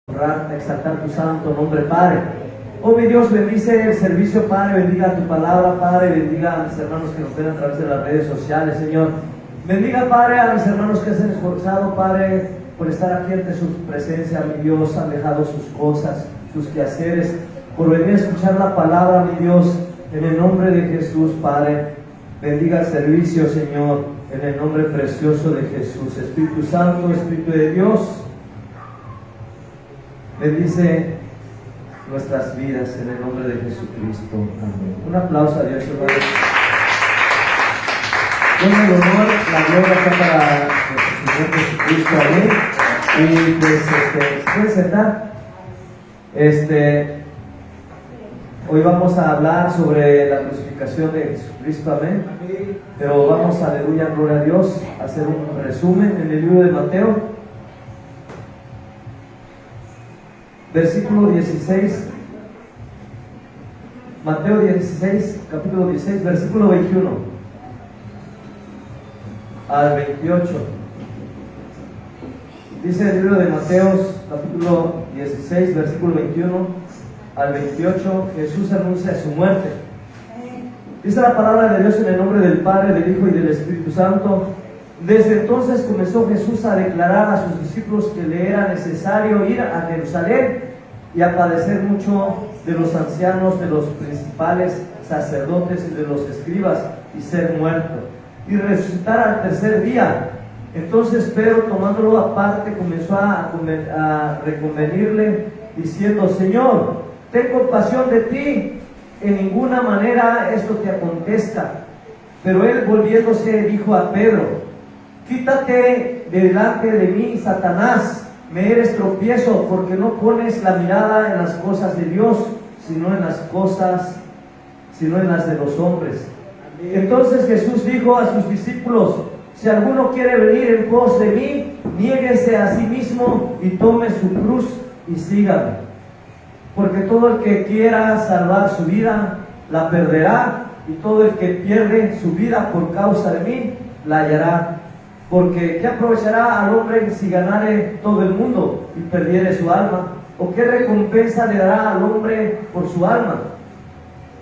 honrar, exaltar tu santo nombre, Padre. Oh mi Dios, bendice el servicio, Padre, bendiga tu palabra, Padre, bendiga a mis hermanos que nos ven a través de las redes sociales, Señor. Bendiga, Padre, a mis hermanos que se han esforzado, Padre, por estar aquí ante su presencia, mi Dios, han dejado sus cosas, sus quehaceres, por venir a escuchar la palabra, mi Dios, en el nombre de Jesús, Padre. Bendiga el servicio, Señor, en el nombre precioso de Jesús. Espíritu Santo, Espíritu de Dios, bendice nuestras vidas en el nombre de Jesucristo. Amén. Un aplauso a Dios, hermano. Todo el honor, la gloria está para nuestro Señor Jesucristo. Amén. Y pues, ¿se pueden sentar? Hoy vamos a hablar sobre la crucificación de Jesucristo. Amén. Pero vamos, aleluya, gloria a Dios, a hacer un resumen en el libro de Mateo. Versículo 16, Mateo 16, capítulo 16, versículo 21 al 28. Dice el libro de Mateo, capítulo 16, versículo 21 al 28, Jesús anuncia su muerte. Dice la palabra de Dios en el nombre del Padre, del Hijo y del Espíritu Santo. Desde entonces comenzó Jesús a declarar a sus discípulos que le era necesario ir a Jerusalén y a padecer mucho de los ancianos, de los principales sacerdotes y de los escribas, y ser muerto, y resucitar al tercer día. Entonces Pedro, tomándolo aparte, comenzó a reconvenirle, diciendo: Señor, ten compasión de ti, en ninguna manera esto te acontezca. Pero él, volviéndose, dijo a Pedro: Quítate de delante de mí, Satanás, me eres tropiezo, porque no pones la mirada en las cosas de Dios, sino en las de los hombres. Entonces Jesús dijo a sus discípulos: Si alguno quiere venir en pos de mí, niéguese a sí mismo y tome su cruz y sígame. Porque todo el que quiera salvar su vida, la perderá, y todo el que pierde su vida por causa de mí, la hallará. Porque ¿qué aprovechará al hombre si ganare todo el mundo y perdiere su alma? ¿O qué recompensa le dará al hombre por su alma?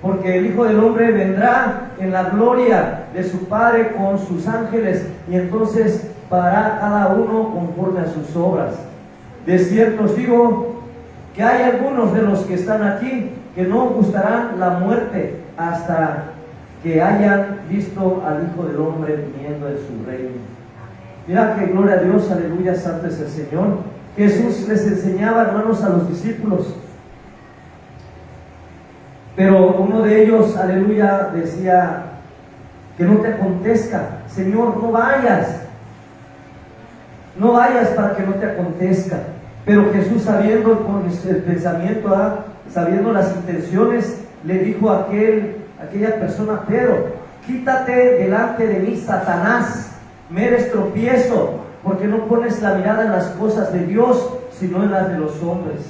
Porque el Hijo del Hombre vendrá en la gloria de su Padre con sus ángeles, y entonces pagará cada uno conforme a sus obras. De cierto os digo que hay algunos de los que están aquí que no gustarán la muerte hasta que hayan visto al Hijo del Hombre viniendo en su reino. Mira que gloria a Dios, aleluya, santo es el Señor. Jesús les enseñaba, hermanos, a los discípulos, pero uno de ellos, aleluya, decía: que no te acontezca, Señor, no vayas para que no te acontezca. Pero Jesús, sabiendo con el pensamiento, sabiendo las intenciones, le dijo a aquella persona: Pedro, quítate delante de mí, Satanás, me eres tropiezo, porque no pones la mirada en las cosas de Dios, sino en las de los hombres.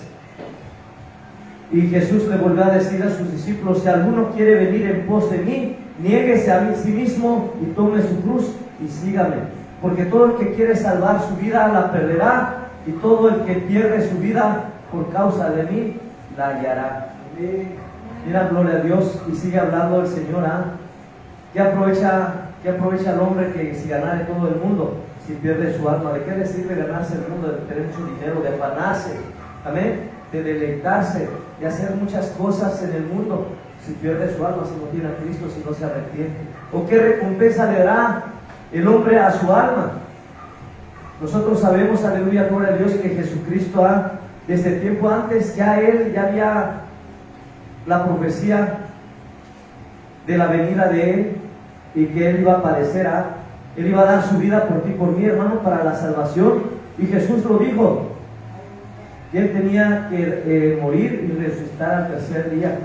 Y Jesús le volvió a decir a sus discípulos: Si alguno quiere venir en pos de mí, niéguese a sí mismo y tome su cruz y sígame. Porque todo el que quiere salvar su vida la perderá, y todo el que pierde su vida por causa de mí la hallará. Mira, gloria a Dios. Y sigue hablando el Señor. ¿Qué aprovecha el hombre que si ganare todo el mundo, si pierde su alma? ¿De qué le sirve ganarse el mundo, de tener mucho dinero, de afanarse, amén, de deleitarse, de hacer muchas cosas en el mundo, si pierde su alma, si no tiene a Cristo, si no se arrepiente? ¿O qué recompensa le dará el hombre a su alma? Nosotros sabemos, aleluya, gloria a Dios, que Jesucristo desde tiempo antes ya había la profecía de la venida de Él, y que Él iba a padecer, Él iba a dar su vida por ti, por mí, hermano, para la salvación. Y Jesús lo dijo, que Él tenía que morir y resucitar al tercer día.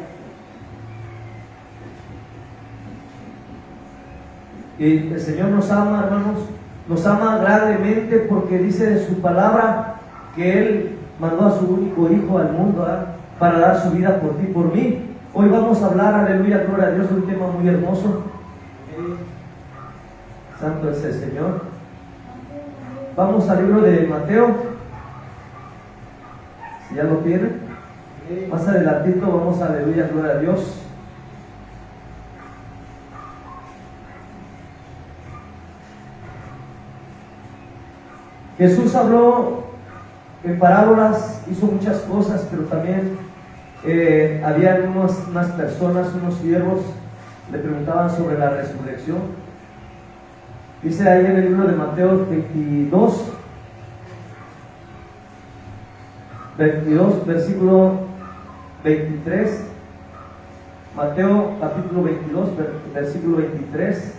Y el Señor nos ama, hermanos, nos ama grandemente, porque dice de su palabra que Él mandó a su único Hijo al mundo para dar su vida por ti, por mí. Hoy vamos a hablar, aleluya, gloria a Dios, de un tema muy hermoso. Santo es el Señor. Vamos al libro de Mateo, Si ya lo tienen, más adelantito vamos a aleluya, gloria a Dios. Jesús habló en parábolas, hizo muchas cosas, pero también había unas personas, unos siervos, le preguntaban sobre la resurrección. Dice ahí en el libro de Mateo 22, versículo 23. Mateo capítulo 22, versículo 23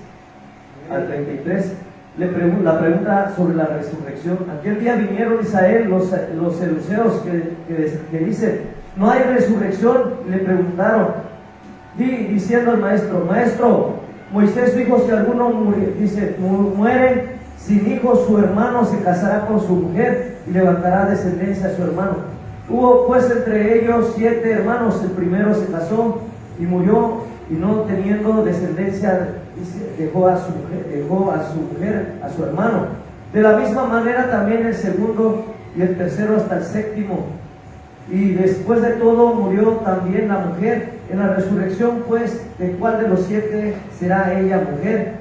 al 33. La pregunta sobre la resurrección. Aquel día vinieron a Israel los saduceos que dicen: no hay resurrección. Le preguntaron, diciendo al maestro, Moisés dijo: si alguno muere sin hijos, su hermano se casará con su mujer y levantará descendencia a su hermano. Hubo pues entre ellos 7 hermanos. El primero se casó y murió, y no teniendo descendencia, dejó a su mujer, a su hermano. De la misma manera también el segundo y el tercero hasta el séptimo. Y después de todo murió también la mujer. En la resurrección, pues, ¿de cuál de los 7 será ella mujer?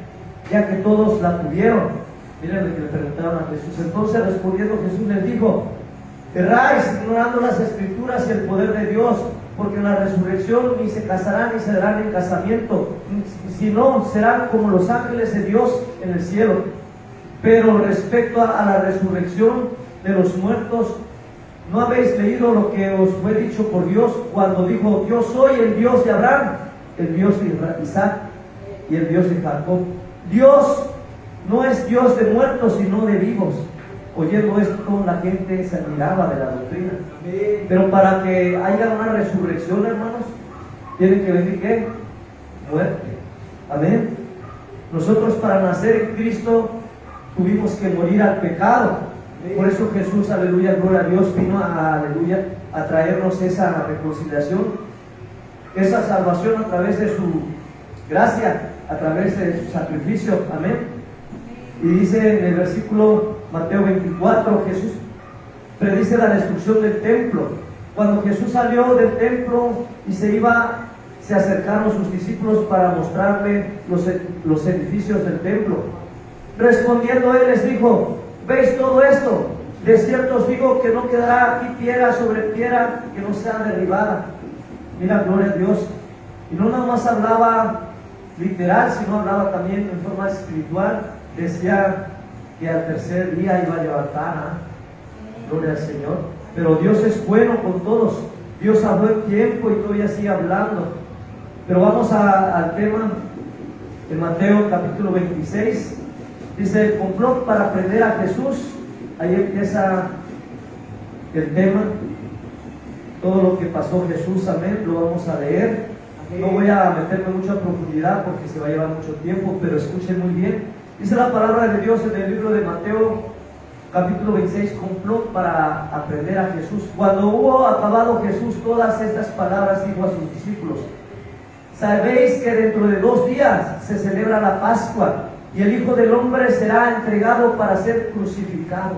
Ya que todos la tuvieron. Miren lo que le preguntaron a Jesús. Entonces, respondiendo Jesús les dijo: erráis ignorando las escrituras y el poder de Dios, porque en la resurrección ni se casarán ni se darán en casamiento, sino serán como los ángeles de Dios en el cielo. Pero respecto a la resurrección de los muertos, ¿no habéis leído lo que os fue dicho por Dios cuando dijo: yo soy el Dios de Abraham, el Dios de Isaac y el Dios de Jacob? Dios no es Dios de muertos, sino de vivos. Oyendo esto, la gente se admiraba de la doctrina. Pero para que haya una resurrección, hermanos, tiene que venir ¿qué? Muerte. Amén. Nosotros, para nacer en Cristo, tuvimos que morir al pecado. Por eso Jesús, aleluya, gloria a Dios, vino a traernos esa reconciliación, esa salvación a través de su gracia, a través de su sacrificio. Amén. Y dice en el versículo Mateo 24, Jesús predice la destrucción del templo. Cuando Jesús salió del templo y se acercaron sus discípulos para mostrarle los edificios del templo. Respondiendo él les dijo: ¿veis todo esto? De cierto os digo que no quedará aquí piedra sobre piedra que no sea derribada. Mira, gloria a Dios. Y no nada más hablaba literal, sino hablaba también en forma espiritual. Decía que al tercer día iba a levantar, gloria al Señor. Pero Dios es bueno con todos. Dios habló en tiempo y todavía sigue hablando. Pero vamos al tema de Mateo capítulo 26. Dice: el complot para prender a Jesús. Ahí empieza el tema, todo lo que pasó Jesús. Amén. Lo vamos a leer. No voy a meterme mucho a profundidad porque se va a llevar mucho tiempo, pero escuchen muy bien. Dice la palabra de Dios en el libro de Mateo capítulo 26, complot para aprender a Jesús. Cuando hubo acabado Jesús todas estas palabras, dijo a sus discípulos: sabéis que dentro de 2 días se celebra la Pascua, y el Hijo del Hombre será entregado para ser crucificado.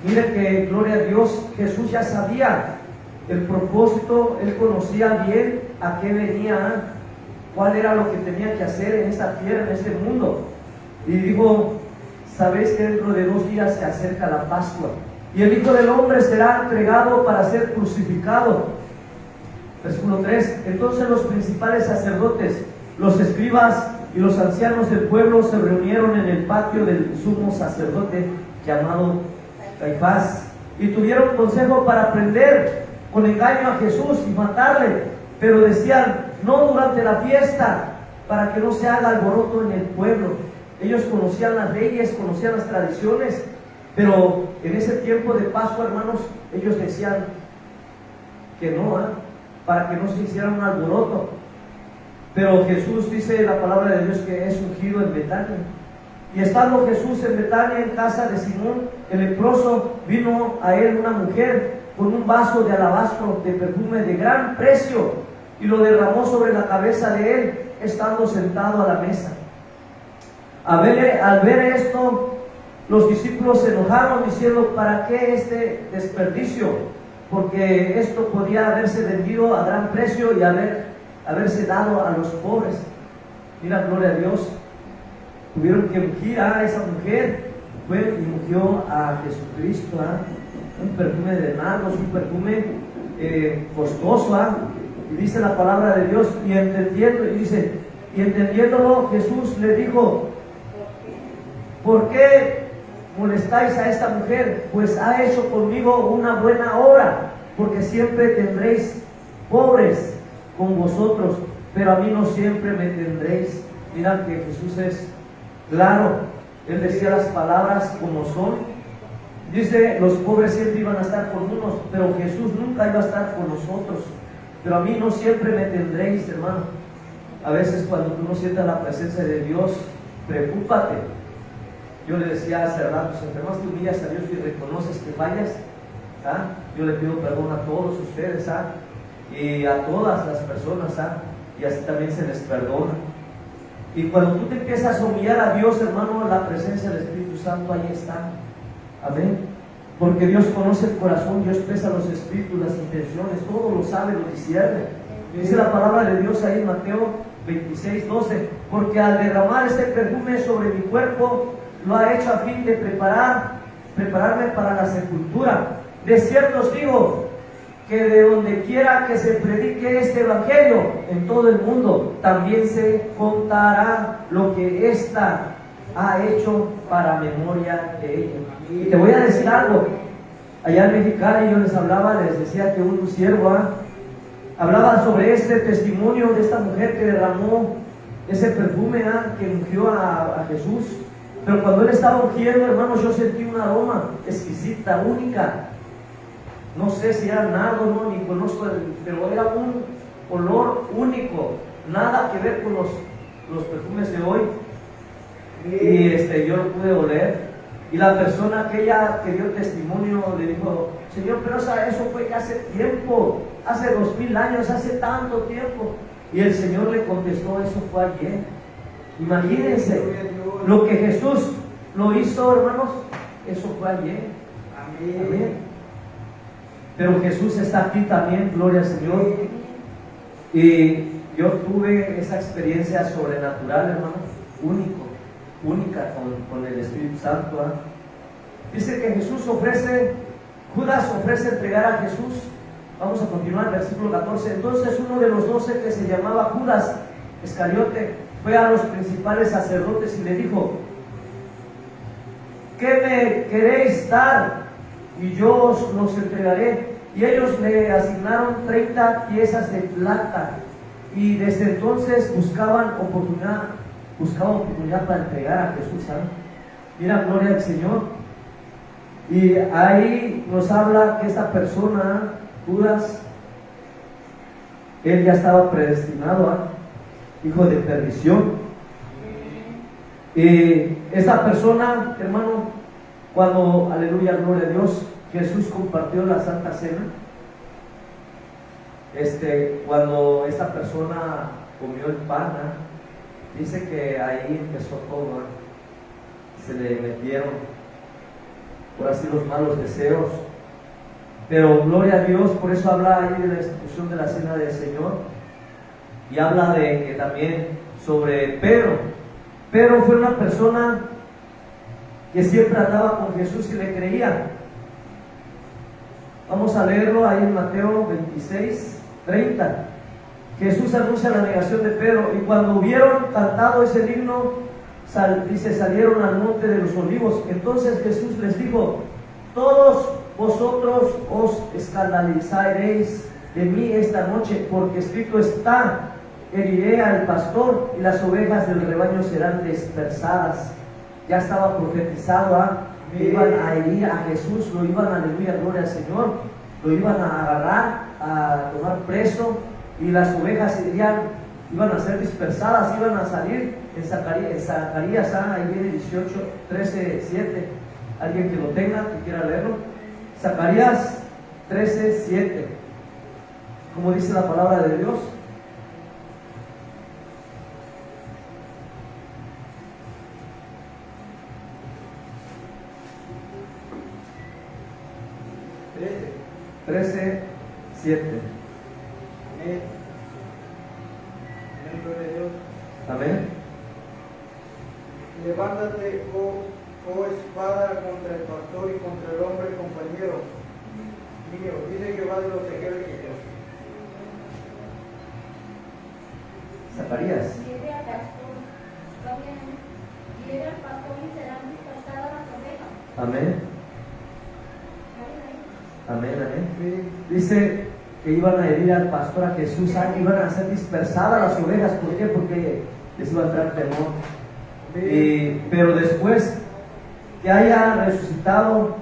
Miren que, gloria a Dios, Jesús ya sabía el propósito. Él conocía bien a qué venía, cuál era lo que tenía que hacer en esta tierra, en este mundo. Y dijo: sabéis que dentro de 2 días se acerca la Pascua, y el Hijo del Hombre será entregado para ser crucificado. Versículo 3. Entonces los principales sacerdotes, los escribas y los ancianos del pueblo se reunieron en el patio del sumo sacerdote llamado Caifás, y tuvieron consejo para prender con engaño a Jesús y matarle. Pero decían: no durante la fiesta, para que no se haga alboroto en el pueblo. Ellos conocían las leyes, conocían las tradiciones, pero en ese tiempo de Pascua, hermanos, ellos decían que no, para que no se hiciera un alboroto. Pero Jesús, dice la palabra de Dios, que es ungido en Betania. Y estando Jesús en Betania, en casa de Simón el leproso, vino a él una mujer con un vaso de alabastro de perfume de gran precio, y lo derramó sobre la cabeza de él, estando sentado a la mesa. Al ver esto, los discípulos se enojaron, diciendo: ¿para qué este desperdicio? porque esto podía haberse vendido a gran precio y haberse dado a los pobres. Mira, gloria a Dios. Tuvieron que ungir a esa mujer, fue y ungió a Jesucristo, un perfume de nardos, un perfume costoso, y dice la palabra de Dios, y entendiéndolo, Jesús le dijo: ¿por qué molestáis a esta mujer? Pues ha hecho conmigo una buena obra, porque siempre tendréis pobres con vosotros, pero a mí no siempre me tendréis. Mira que Jesús es claro, Él decía las palabras como son. Dice, los pobres siempre iban a estar con unos, pero Jesús nunca iba a estar con nosotros. Pero a mí no siempre me tendréis, hermano. A veces cuando tú no sientas la presencia de Dios, preocúpate. Yo le decía hace rato, entre más te humillas a Dios y reconoces que fallas, yo le pido perdón a todos ustedes, y a todas las personas, y así también se les perdona. Y cuando tú te empiezas a humillar a Dios, hermano, la presencia del Espíritu Santo ahí está. Amén. Porque Dios conoce el corazón, Dios pesa los espíritus, las intenciones, todo lo sabe, lo discierne. Dice la palabra de Dios ahí en Mateo 26:12, porque al derramar este perfume sobre mi cuerpo, lo ha hecho a fin de prepararme para la sepultura. De cierto os digo, que de donde quiera que se predique este evangelio en todo el mundo, también se contará lo que ésta ha hecho para memoria de ella. Y te voy a decir algo. Allá en Mexicali yo les hablaba, les decía que un siervo hablaba sobre este testimonio de esta mujer que derramó ese perfume, que ungió a Jesús. Pero cuando él estaba ungiendo, hermanos, yo sentí un aroma exquisita, única. No sé si era nardo, no, ni conozco, pero era un olor único, nada que ver con los perfumes de hoy. Y yo lo pude oler. Y la persona aquella que dio testimonio le dijo: Señor, pero eso fue que hace tiempo, hace 2000 años, hace tanto tiempo. Y el Señor le contestó: eso fue ayer. Imagínense, lo que Jesús lo hizo, hermanos, eso fue ayer. Amén. Amén. Pero Jesús está aquí también, gloria al Señor. Y yo tuve esa experiencia sobrenatural, hermano, única con el Espíritu Santo. Dice que Judas ofrece entregar a Jesús. Vamos a continuar, versículo 14. Entonces uno de los 12, que se llamaba Judas Iscariote, fue a los principales sacerdotes y le dijo: ¿qué me queréis dar? Y yo os los entregaré. Y ellos le asignaron 30 piezas de plata. Y desde entonces buscaban oportunidad para entregar a Jesús. Mira, gloria al Señor. Y ahí nos habla que esta persona, Judas, él ya estaba predestinado, hijo de perdición. Y esta persona, hermano, cuando, aleluya, gloria a Dios, Jesús compartió la Santa Cena, cuando esta persona comió el pan, dice que ahí empezó todo, se le metieron por así los malos deseos. Pero gloria a Dios, por eso habla ahí de la institución de la Cena del Señor, y habla de que también sobre Pedro. Pedro fue una persona que siempre andaba con Jesús y le creía. Vamos a leerlo ahí en Mateo 26:30. Jesús anuncia la negación de Pedro, y cuando hubieron cantado ese himno, salieron al monte de los olivos. Entonces Jesús les dijo: todos vosotros os escandalizaréis de mí esta noche, porque escrito está: heriré al pastor y las ovejas del rebaño serán dispersadas. Ya estaba profetizado, que iban a herir a Jesús, lo iban, aleluya, gloria al Señor, lo iban a agarrar, a tomar preso, y las ovejas iban a ser dispersadas, iban a salir. En Zacarías, ahí viene 13:7. Alguien que lo tenga, que quiera leerlo. Zacarías 13:7. Como dice la palabra de Dios. 13, 7. Amén. Amén, gloria a Dios. Amén. Levántate, oh espada, contra el pastor y contra el hombre compañero mío, dice Jehová de los ejércitos. Zacarías. Lleve al pastor, lleve al pastor y serán dispersadas las ovejas. Amén. Amén, amén. Sí. Dice que iban a herir al pastor, a Jesús, iban a ser dispersadas las ovejas. ¿Por qué? Porque les iba a entrar temor. Pero después que haya resucitado,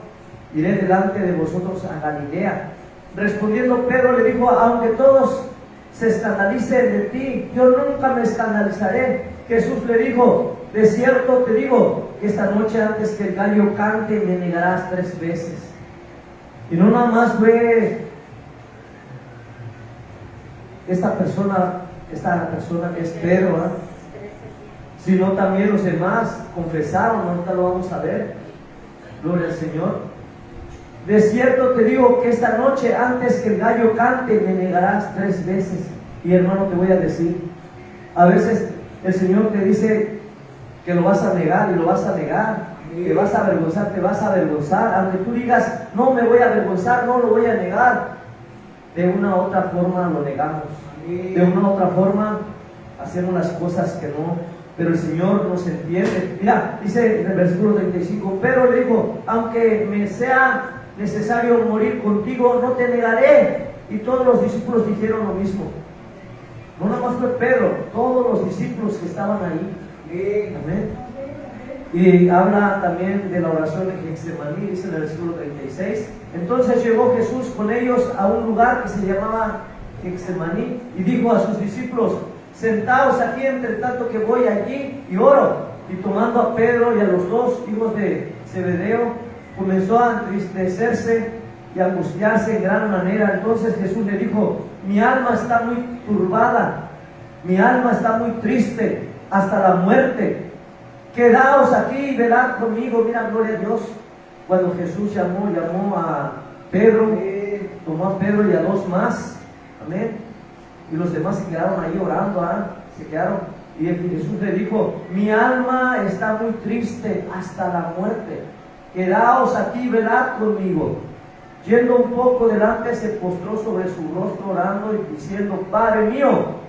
iré delante de vosotros a Galilea. Respondiendo Pedro le dijo, aunque todos se escandalicen de ti, yo nunca me escandalizaré. Jesús le dijo, de cierto te digo, que esta noche antes que el gallo cante me negarás 3 veces. Y no nada más fue esta persona que es Pedro, ¿eh? Sino también los demás confesaron. Ahorita lo vamos a ver. Gloria al Señor. De cierto te digo que esta noche antes que el gallo cante me negarás 3 veces. Y hermano, te voy a decir, a veces el Señor te dice que lo vas a negar y lo vas a negar, que vas a avergonzar, te vas a avergonzar, aunque tú digas no me voy a avergonzar, no lo voy a negar, de una u otra forma lo negamos, de una u otra forma hacemos las cosas que no, pero el Señor nos entiende. Mira, dice en el versículo 35, pero le dijo, aunque me sea necesario morir contigo, no te negaré. Y todos los discípulos dijeron lo mismo. No nada más fue Pedro, todos los discípulos que estaban ahí. Amén. Y habla también de la oración de Getsemaní, dice en el versículo 36. Entonces llegó Jesús con ellos a un lugar que se llamaba Getsemaní y dijo a sus discípulos, sentaos aquí entre tanto que voy allí y oro. Y tomando a Pedro y a los 2 hijos de Zebedeo, comenzó a entristecerse y a angustiarse en gran manera. Entonces Jesús le dijo, mi alma está muy turbada, mi alma está muy triste hasta la muerte. Quedaos aquí y velad conmigo. Mira, gloria a Dios. Cuando Jesús llamó a Pedro, tomó a Pedro y a 2 más. Amén. Y los demás se quedaron ahí orando, se quedaron. Y Jesús le dijo, mi alma está muy triste hasta la muerte. Quedaos aquí y velad conmigo. Yendo un poco delante, se postró sobre su rostro orando y diciendo, Padre mío,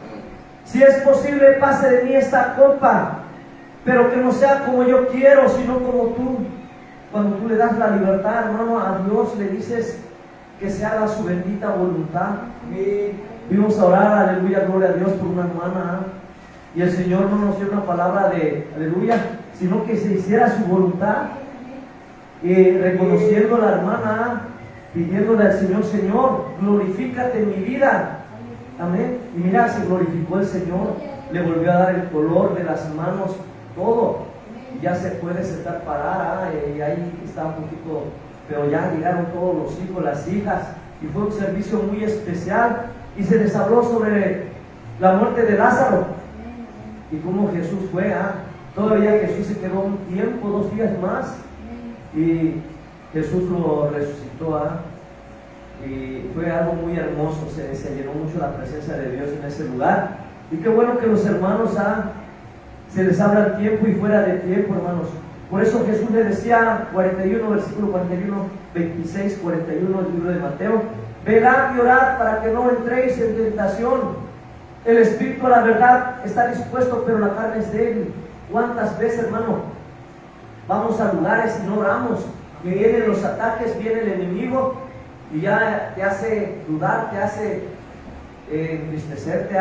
si es posible, pase de mí esta copa, pero que no sea como yo quiero, sino como tú. Cuando tú le das la libertad, hermano, a Dios le dices que se haga su bendita voluntad. Vimos a orar, aleluya, gloria a Dios, por una hermana, y el Señor no nos dio una palabra de aleluya, sino que se hiciera su voluntad, y reconociendo a la hermana, pidiéndole al Señor, Señor, glorifícate en mi vida. Amén. Y mira, se glorificó el Señor, le volvió a dar el color de las manos, todo, y ya se puede sentar parada, y ahí está un poquito, pero ya llegaron todos los hijos, las hijas, y fue un servicio muy especial, y se les habló sobre la muerte de Lázaro, y cómo Jesús fue, todavía Jesús se quedó un tiempo, 2 días más, y Jesús lo resucitó, y fue algo muy hermoso, se llenó mucho la presencia de Dios en ese lugar, y qué bueno que los hermanos se les habla el tiempo y fuera de tiempo, hermanos. Por eso Jesús le decía, 41, versículo 41, 26, 41, el libro de Mateo, velad y orad para que no entréis en tentación. El espíritu a la verdad está dispuesto, pero la carne es débil. ¿Cuántas veces, hermano, vamos a lugares y no oramos? Y vienen los ataques, viene el enemigo y ya te hace dudar, te hace entristecerte,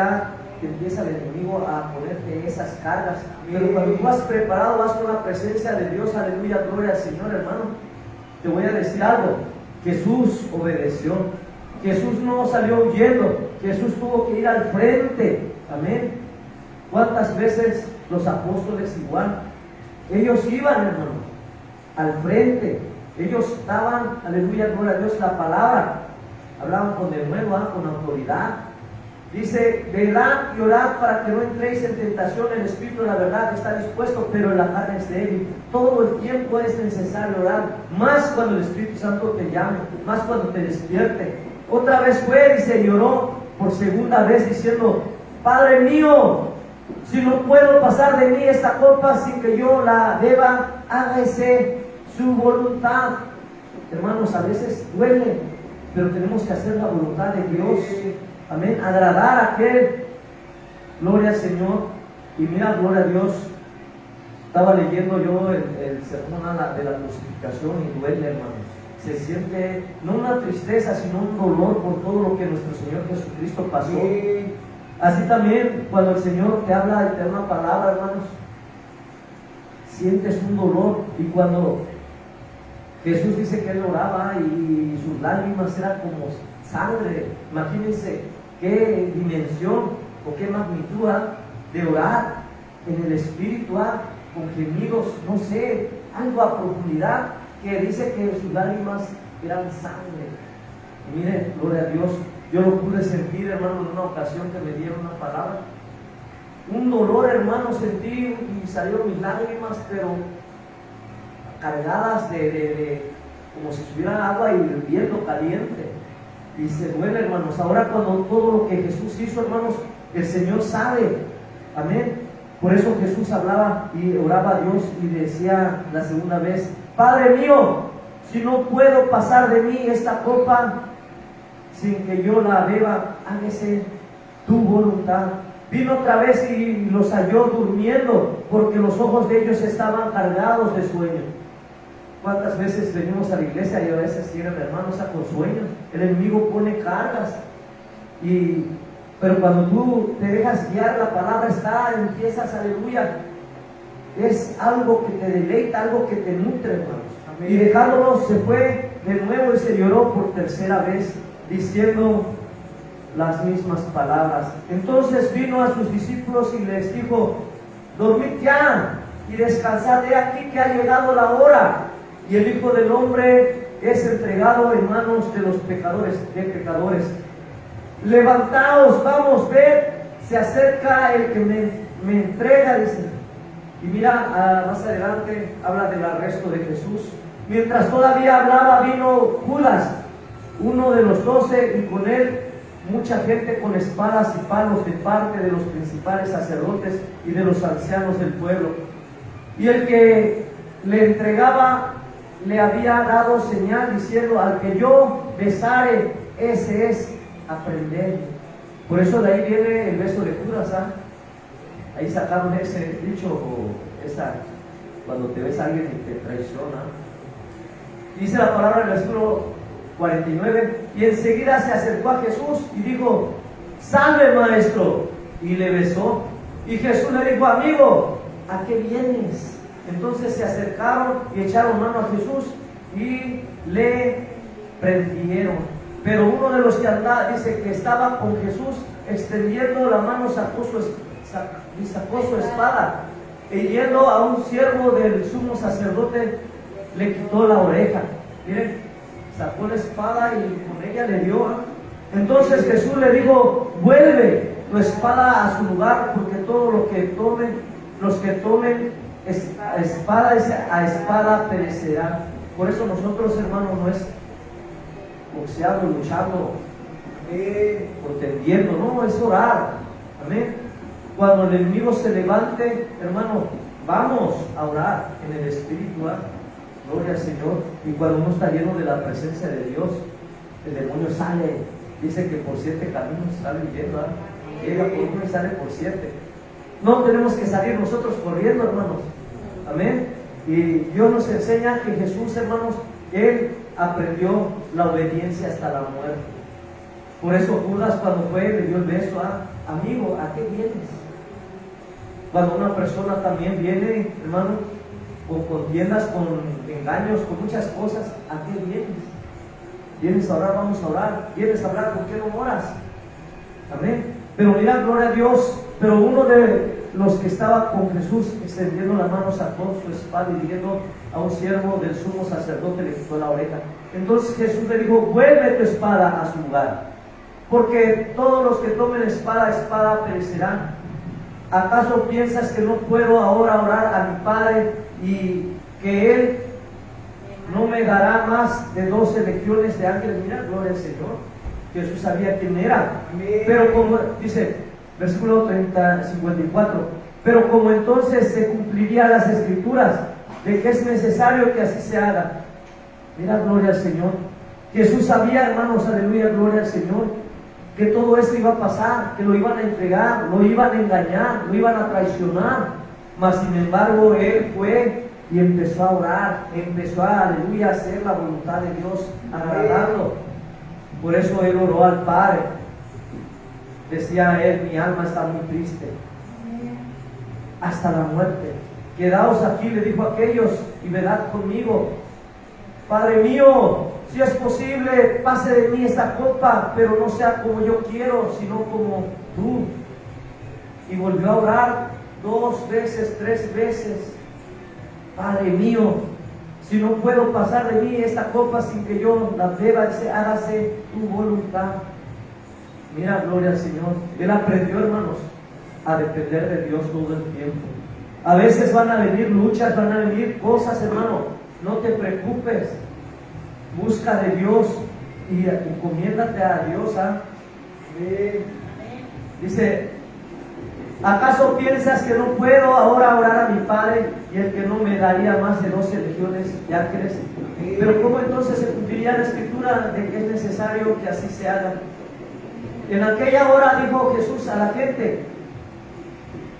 que empieza el enemigo a ponerte esas cargas. Pero cuando tú has preparado, vas con la presencia de Dios, aleluya, gloria al Señor, hermano. Te voy a decir algo, Jesús obedeció, Jesús no salió huyendo, Jesús tuvo que ir al frente, amén. ¿Cuántas veces los apóstoles igual? Ellos iban, hermano, al frente, ellos daban, aleluya, gloria a Dios, la palabra, hablaban con denuedo, con autoridad. Dice, velad y orad para que no entréis en tentación. El espíritu de la verdad está dispuesto, pero la carne es débil. Todo el tiempo es necesario orar, más cuando el Espíritu Santo te llame, más cuando te despierte. Otra vez fue, dice, y oró por segunda vez diciendo, Padre mío, si no puedo pasar de mí esta copa sin que yo la beba, hágase su voluntad. Hermanos, a veces duele, pero tenemos que hacer la voluntad de Dios. Amén, agradar a aquel. Gloria al Señor. Y mira, gloria a Dios. Estaba leyendo yo el sermón de la crucificación y duele, hermanos. Se siente no una tristeza, sino un dolor por todo lo que nuestro Señor Jesucristo pasó. Así también, cuando el Señor te habla y te da una palabra, hermanos, sientes un dolor. Y cuando Jesús dice que Él oraba y sus lágrimas eran como sangre, imagínense qué dimensión o qué magnitud de orar en el Espíritu, con gemidos, no sé, algo a profundidad, que dice que sus lágrimas eran sangre. Y miren, gloria a Dios, yo lo pude sentir, hermano, en una ocasión que me dieron una palabra, un dolor, hermano, sentí y salieron mis lágrimas, pero cargadas de como si estuviera agua hirviendo caliente. Y se duele, hermanos. Ahora, cuando todo lo que Jesús hizo, hermanos, el Señor sabe. Amén. Por eso Jesús hablaba y oraba a Dios y decía la segunda vez, Padre mío, si no puedo pasar de mí esta copa sin que yo la beba, hágase tu voluntad. Vino otra vez y los halló durmiendo, porque los ojos de ellos estaban cargados de sueño. ¿Cuántas veces venimos a la iglesia y a veces tienen hermanos con sueños? El enemigo pone cargas. Pero cuando tú te dejas guiar, la palabra está, empiezas, aleluya. Es algo que te deleita, algo que te nutre, hermanos. Amén. Y dejándolos se fue de nuevo y se lloró por tercera vez, diciendo las mismas palabras. Entonces vino a sus discípulos y les dijo, dormid ya y descansad, he aquí que ha llegado la hora, y el Hijo del Hombre es entregado en manos de los pecadores. Levantaos, vamos, ved, se acerca el que me entrega, dice. Y mira, más adelante habla del arresto de Jesús. Mientras todavía hablaba, vino Judas, uno de los 12, y con él mucha gente con espadas y palos de parte de los principales sacerdotes y de los ancianos del pueblo. Y el que le entregaba le había dado señal diciendo, al que yo besare, ese es, aprender. Por eso de ahí viene el beso de Judas, ahí sacaron ese dicho, o cuando te ves a alguien y te traiciona. Dice la palabra en el versículo 49, y enseguida se acercó a Jesús y dijo, salve, maestro, y le besó. Y Jesús le dijo, amigo, ¿a qué vienes? Entonces se acercaron y echaron mano a Jesús y le prendieron. Pero uno de los que andaba, dice que estaba con Jesús, extendiendo la mano, sacó su espada, y yendo a un siervo del sumo sacerdote, le quitó la oreja. Miren, sacó la espada y con ella le dio. Entonces Jesús le dijo, vuelve tu espada a su lugar, porque todo lo que tomen, los que tomen espada a espada perecerán. Por eso nosotros, hermanos, no es boxeando, luchando, contendiendo, no, es orar. Amén. Cuando el enemigo se levante, hermano, vamos a orar en el Espíritu. Gloria al Señor. Y cuando uno está lleno de la presencia de Dios, el demonio sale. Dice que por 7 caminos sale huyendo. Llega por uno y sale por 7. No tenemos que salir nosotros corriendo, hermanos. Amén. Y Dios nos enseña que Jesús, hermanos, Él aprendió la obediencia hasta la muerte. Por eso Judas, cuando fue, le dio el beso amigo, ¿a qué vienes? Cuando una persona también viene, hermano, con contiendas, con engaños, con muchas cosas, ¿a qué vienes? ¿Vienes a orar? Vamos a orar. ¿Vienes a hablar? ¿Por qué no oras? Amén. Pero mira, gloria a Dios. Pero uno de los que estaba con Jesús, extendiendo la mano, sacó su espada y dirigiendo a un siervo del sumo sacerdote, le quitó la oreja. Entonces Jesús le dijo, vuelve tu espada a su lugar, porque todos los que tomen espada perecerán. ¿Acaso piensas que no puedo ahora orar a mi Padre y que Él no me dará más de 12 legiones de ángeles? Mira, gloria al Señor. Jesús sabía quién era. Pero como dice, versículo 54, pero como entonces se cumplirían las escrituras de que es necesario que así se haga. Mira, gloria al Señor. Jesús sabía, hermanos, aleluya, gloria al Señor, que todo esto iba a pasar, que lo iban a entregar, lo iban a engañar, lo iban a traicionar. Mas sin embargo, Él fue y empezó a orar, empezó a, aleluya, a hacer la voluntad de Dios, agradarlo. Por eso Él oró al Padre. Decía Él, mi alma está muy triste, hasta la muerte. Quedaos aquí, le dijo a aquellos, y velad conmigo. Padre mío, si es posible, pase de mí esta copa, pero no sea como yo quiero, sino como tú. Y volvió a orar 2 veces, 3 veces. Padre mío, si no puedo pasar de mí esta copa sin que yo la beba, hágase tu voluntad. Mira, gloria al Señor. Él aprendió, hermanos, a depender de Dios todo el tiempo. A veces van a venir luchas, van a venir cosas, hermano. No te preocupes. Busca de Dios y encomiéndate a Dios. Dice, ¿acaso piensas que no puedo ahora orar a mi Padre y el que no me daría más de 12 legiones de ángeles? Pero ¿cómo entonces se cumpliría la escritura de que es necesario que así se haga? En aquella hora dijo Jesús a la gente,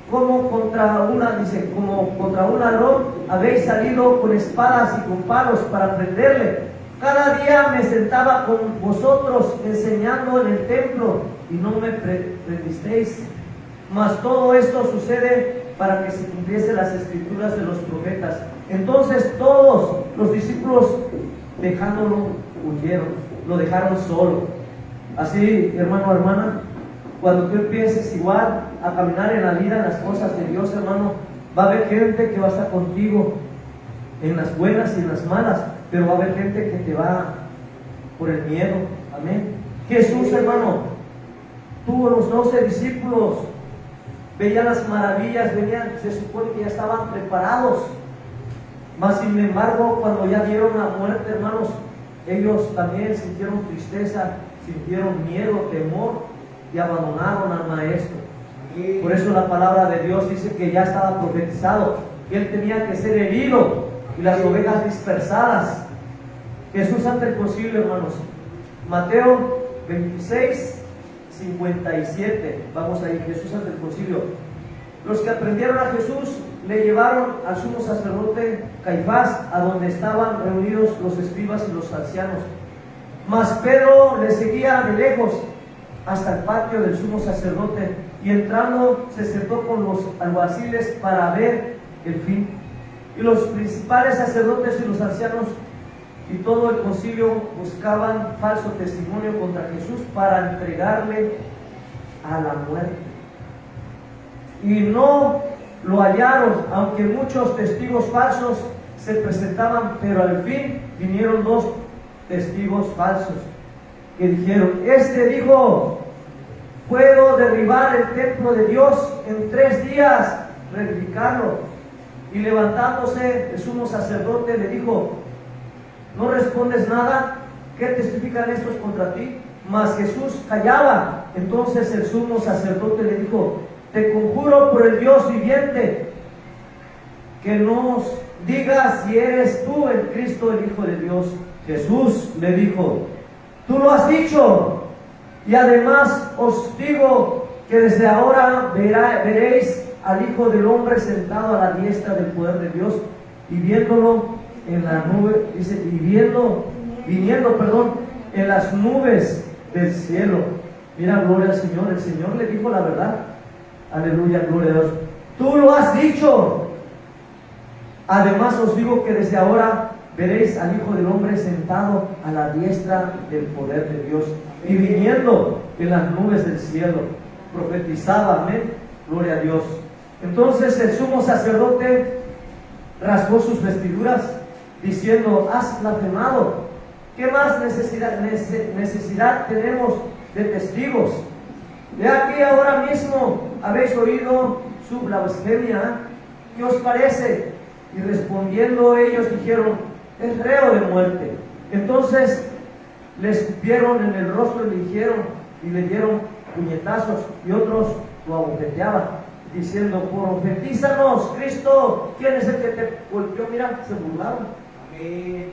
como contra un ladrón habéis salido con espadas y con palos para prenderle. Cada día me sentaba con vosotros enseñando en el templo y no me prendisteis. Mas todo esto sucede para que se cumpliesen las escrituras de los profetas. Entonces todos los discípulos, dejándolo, huyeron, lo dejaron solo. Así, hermano, hermana, cuando tú empieces igual a caminar en la vida, en las cosas de Dios, hermano, va a haber gente que va a estar contigo en las buenas y en las malas, pero va a haber gente que te va por el miedo. Amén. Jesús, hermano, tuvo los 12 discípulos, veían las maravillas, se supone que ya estaban preparados. Mas sin embargo, cuando ya vieron la muerte, hermanos, ellos también sintieron tristeza, sintieron miedo, temor y abandonaron al Maestro. Por eso la palabra de Dios dice que ya estaba profetizado, que Él tenía que ser herido y las ovejas dispersadas. Jesús ante el concilio, hermanos. Mateo 26, 57. Vamos ahí, Jesús ante el concilio. Los que aprendieron a Jesús le llevaron al sumo sacerdote Caifás, a donde estaban reunidos los escribas y los ancianos. Mas Pedro le seguía de lejos hasta el patio del sumo sacerdote, y entrando se sentó con los alguaciles para ver el fin. Y los principales sacerdotes y los ancianos y todo el concilio buscaban falso testimonio contra Jesús para entregarle a la muerte. Y no lo hallaron, aunque muchos testigos falsos se presentaban, pero al fin vinieron 2 testigos falsos que dijeron: este dijo, puedo derribar el templo de Dios en 3 días, reedificarlo. Y levantándose el sumo sacerdote le dijo: ¿no respondes nada? ¿Qué testifican estos contra ti? Mas Jesús callaba. Entonces el sumo sacerdote le dijo: te conjuro por el Dios viviente, que nos digas si eres tú el Cristo, el Hijo de Dios. Jesús le dijo: tú lo has dicho, y además os digo que desde ahora veréis al Hijo del Hombre sentado a la diestra del poder de Dios, y viéndolo en la nube, dice, viniendo, en las nubes del cielo. Mira, gloria al Señor. El Señor le dijo la verdad. Aleluya, gloria a Dios. Tú lo has dicho. Además os digo que desde ahora veréis al Hijo del Hombre sentado a la diestra del poder de Dios y viniendo en las nubes del cielo. Profetizaba, amén, gloria a Dios. Entonces el sumo sacerdote rasgó sus vestiduras diciendo: has blasfemado. ¿Qué más necesidad tenemos de testigos. De aquí ahora mismo habéis oído su blasfemia. ¿Qué os parece? Y respondiendo ellos dijeron, es reo de muerte. Entonces le escupieron en el rostro y le dieron puñetazos, y otros lo abofeteaban, diciendo, profetízanos, Cristo, ¿quién es el que te golpeó? Mira, se burlaron. Amén.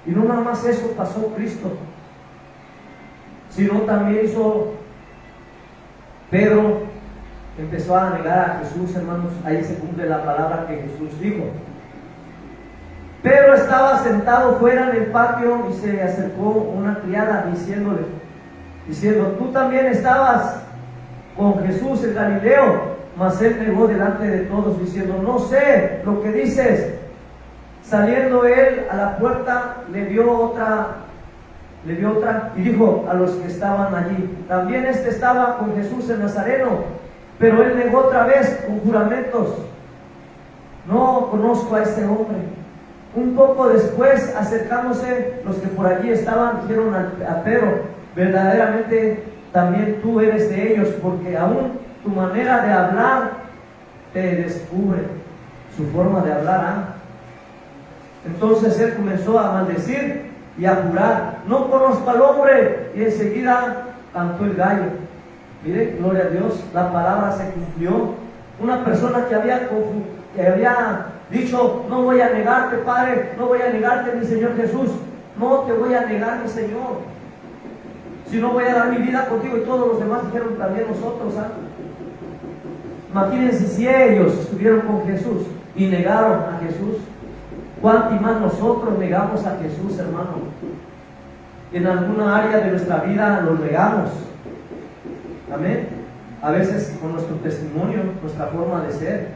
Y no nada más eso pasó Cristo, sino también hizo Pedro, empezó a negar a Jesús, hermanos. Ahí se cumple la palabra que Jesús dijo. Pedro estaba sentado fuera en el patio y se acercó una criada diciendo, tú también estabas con Jesús el Galileo. Mas él negó delante de todos, diciendo, no sé lo que dices. Saliendo él a la puerta, le dio otra y dijo a los que estaban allí, también este estaba con Jesús el Nazareno. Pero él negó otra vez con juramentos, no conozco a este hombre. Un poco después, acercándose los que por allí estaban, dijeron a Pedro, verdaderamente también tú eres de ellos, porque aún tu manera de hablar te descubre. Su forma de hablar. Entonces él comenzó a maldecir y a jurar, no conozco al hombre, y enseguida cantó el gallo. Mire, gloria a Dios, la palabra se cumplió. Una persona que había dicho, no voy a negarte, Padre, no voy a negarte, mi Señor Jesús, no te voy a negar, mi Señor, si no voy a dar mi vida contigo. Y todos los demás dijeron también nosotros. Imagínense si ellos estuvieron con Jesús y negaron a Jesús, ¿cuánto más nosotros negamos a Jesús, hermano? En alguna área de nuestra vida lo negamos. Amén. A veces con nuestro testimonio, nuestra forma de ser,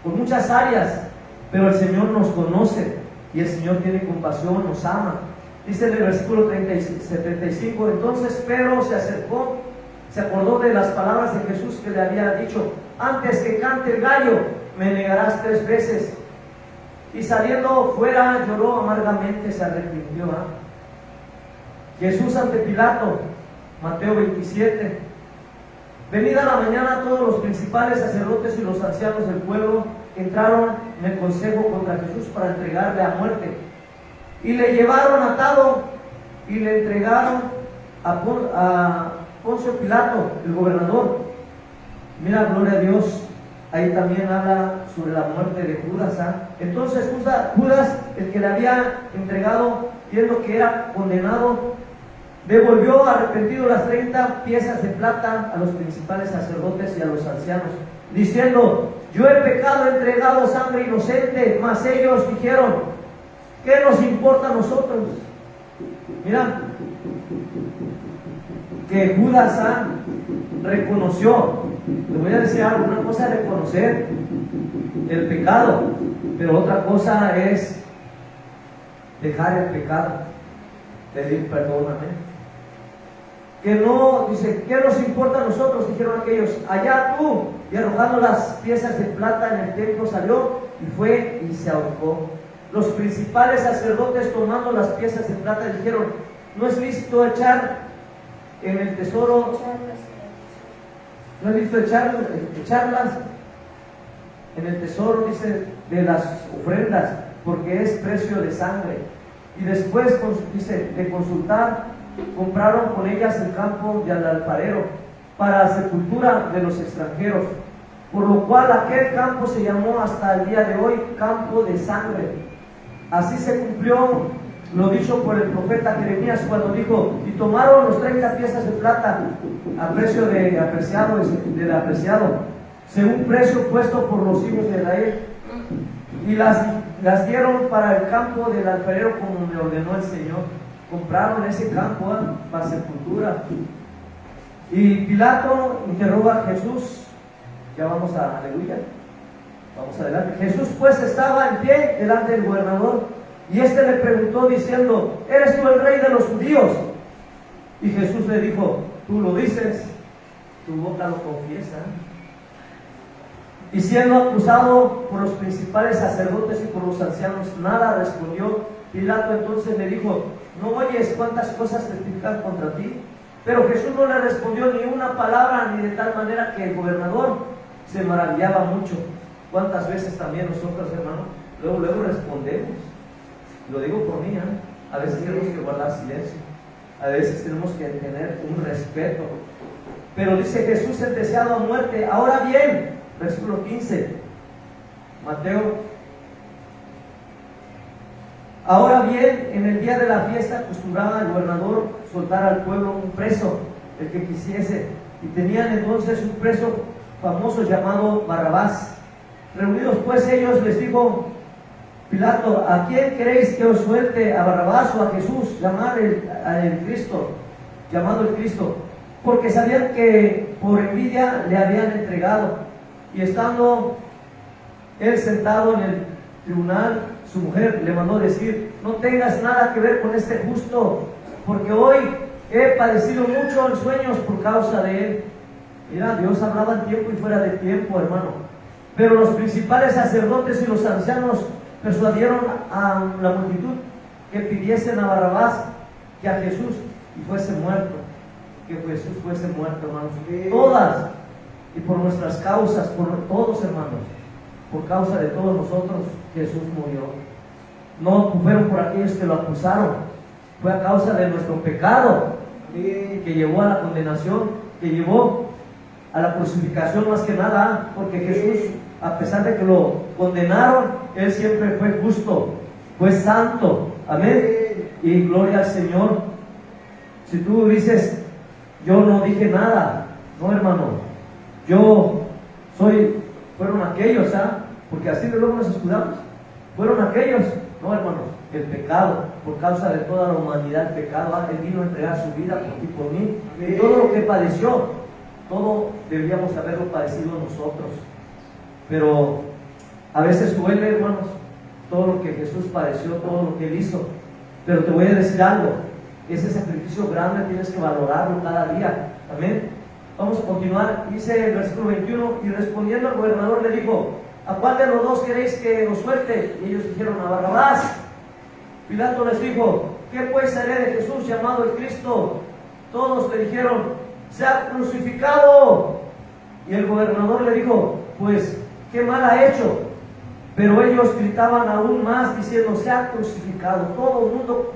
con muchas áreas, pero el Señor nos conoce y el Señor tiene compasión, nos ama. Dice en el versículo 75, entonces Pedro se acercó, se acordó de las palabras de Jesús que le había dicho, antes que cante el gallo, me negarás 3 veces. Y saliendo fuera lloró amargamente, se arrepintió. Jesús ante Pilato, Mateo 27. Venida la mañana, todos los principales sacerdotes y los ancianos del pueblo entraron en el consejo contra Jesús para entregarle a muerte. Y le llevaron atado y le entregaron a Poncio Pilato, el gobernador. Mira, gloria a Dios. Ahí también habla sobre la muerte de Judas. Entonces Judas, el que le había entregado, viendo que era condenado, devolvió arrepentido las 30 piezas de plata a los principales sacerdotes y a los ancianos, diciendo, yo he pecado, he entregado sangre inocente. Mas ellos dijeron, ¿qué nos importa a nosotros? Mira, que Judas reconoció. Le voy a decir algo, una cosa es reconocer el pecado, pero otra cosa es dejar el pecado, pedir perdón. Que no, dice, ¿qué nos importa a nosotros? Dijeron aquellos, allá tú. Y arrojando las piezas de plata en el templo salió y fue y se ahorcó. Los principales sacerdotes, tomando las piezas de plata, dijeron, no es lícito echar en el tesoro, no es lícito echarlas en el tesoro, dice, de las ofrendas, porque es precio de sangre. Y después, dice, de consultar, compraron con ellas el campo del alfarero para la sepultura de los extranjeros, por lo cual aquel campo se llamó hasta el día de hoy campo de sangre. Así se cumplió lo dicho por el profeta Jeremías cuando dijo, y tomaron los 30 piezas de plata a precio del apreciado, según precio puesto por los hijos de Israel, y las dieron para el campo del alfarero como me ordenó el Señor. Compraron ese campo para sepultura. Y Pilato interroga a Jesús. Ya vamos a, aleluya, vamos adelante. Jesús pues estaba en pie delante del gobernador, y éste le preguntó diciendo, ¿eres tú el rey de los judíos? Y Jesús le dijo, tú lo dices, tu boca lo confiesa. Y siendo acusado por los principales sacerdotes y por los ancianos, nada respondió. Pilato entonces le dijo, ¿no oyes cuántas cosas testifican contra ti? Pero Jesús no le respondió ni una palabra, ni de tal manera que el gobernador se maravillaba mucho. ¿Cuántas veces también nosotros, hermanos, luego respondemos? Lo digo por mí, a veces tenemos que guardar silencio, a veces tenemos que tener un respeto. Pero dice Jesús sentenciado a muerte. Ahora bien, versículo 15, Mateo. Ahora bien, en el día de la fiesta acostumbraba el gobernador soltar al pueblo un preso, el que quisiese, y tenían entonces un preso famoso llamado Barrabás. Reunidos pues ellos, les dijo Pilato: ¿a quién queréis que os suelte, a Barrabás o a Jesús, llamado el Cristo? Porque sabían que por envidia le habían entregado. Y estando él sentado en el tribunal, su mujer le mandó decir: no tengas nada que ver con este justo, porque hoy he padecido mucho en sueños por causa de él. Mira, Dios hablaba en tiempo y fuera de tiempo, hermano. Pero los principales sacerdotes y los ancianos persuadieron a la multitud que pidiesen a Barrabás que a Jesús y fuese muerto. Que Jesús fuese muerto, hermanos. Todas, y por nuestras causas, por todos, hermanos, por causa de todos nosotros, Jesús murió. No fueron por aquellos que lo acusaron, fue a causa de nuestro pecado que llevó a la condenación, que llevó a la crucificación más que nada, porque Jesús, a pesar de que lo condenaron, Él siempre fue justo, fue santo, amén, y gloria al Señor. Si tú dices: yo no dije nada, no, hermano, fueron aquellos, porque así de luego nos escudamos, fueron aquellos, no, hermanos, el pecado, por causa de toda la humanidad, el pecado, Él vino a entregar su vida por ti, por mí, y todo lo que padeció, todo deberíamos haberlo padecido nosotros. Pero a veces duele, hermanos, todo lo que Jesús padeció, todo lo que Él hizo. Pero te voy a decir algo: ese sacrificio grande tienes que valorarlo cada día. Amén. Vamos a continuar. Dice el versículo 21: y respondiendo al gobernador le dijo: ¿a cuál de los dos queréis que os suelte? Y ellos dijeron: a Barrabás. Pilato les dijo: ¿qué pues haré de Jesús llamado el Cristo? Todos le dijeron: sea crucificado. Y el gobernador le dijo: pues qué mal ha hecho. Pero ellos gritaban aún más diciendo: sea crucificado. Todo el mundo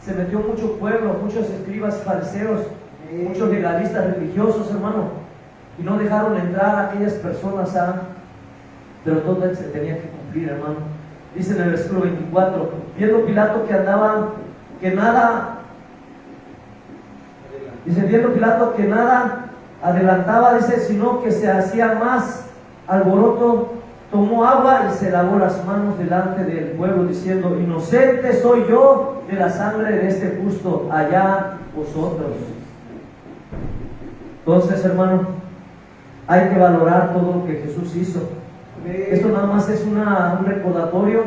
se metió, mucho pueblo, muchos escribas fariseos, muchos legalistas religiosos, hermano, y no dejaron entrar a aquellas personas, pero todo se tenía que cumplir, hermano. Dice en el versículo 24: viendo Pilato que nada adelantaba, dice, sino que se hacía más alboroto, tomó agua y se lavó las manos delante del pueblo, diciendo: inocente soy yo de la sangre de este justo, allá vosotros. Entonces, hermano, hay que valorar todo lo que Jesús hizo. Esto nada más es un recordatorio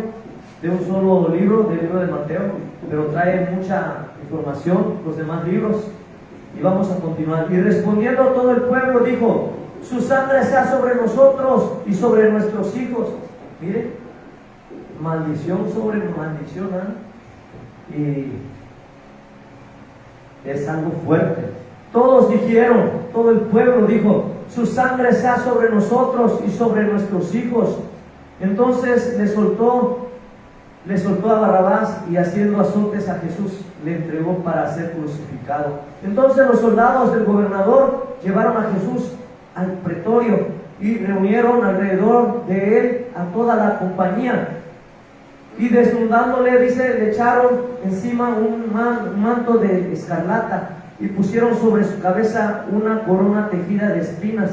de un solo libro, del libro de Mateo, pero trae mucha información los demás libros. Y vamos a continuar. Y respondiendo todo el pueblo dijo: su sangre sea sobre nosotros y sobre nuestros hijos. Mire, maldición sobre maldición, y es algo fuerte. Todos dijeron, todo el pueblo dijo: su sangre sea sobre nosotros y sobre nuestros hijos. Entonces le soltó a Barrabás, y haciendo azotes a Jesús le entregó para ser crucificado. Entonces los soldados del gobernador llevaron a Jesús al pretorio y reunieron alrededor de él a toda la compañía, y desnudándole, dice, le echaron encima un manto de escarlata y pusieron sobre su cabeza una corona tejida de espinas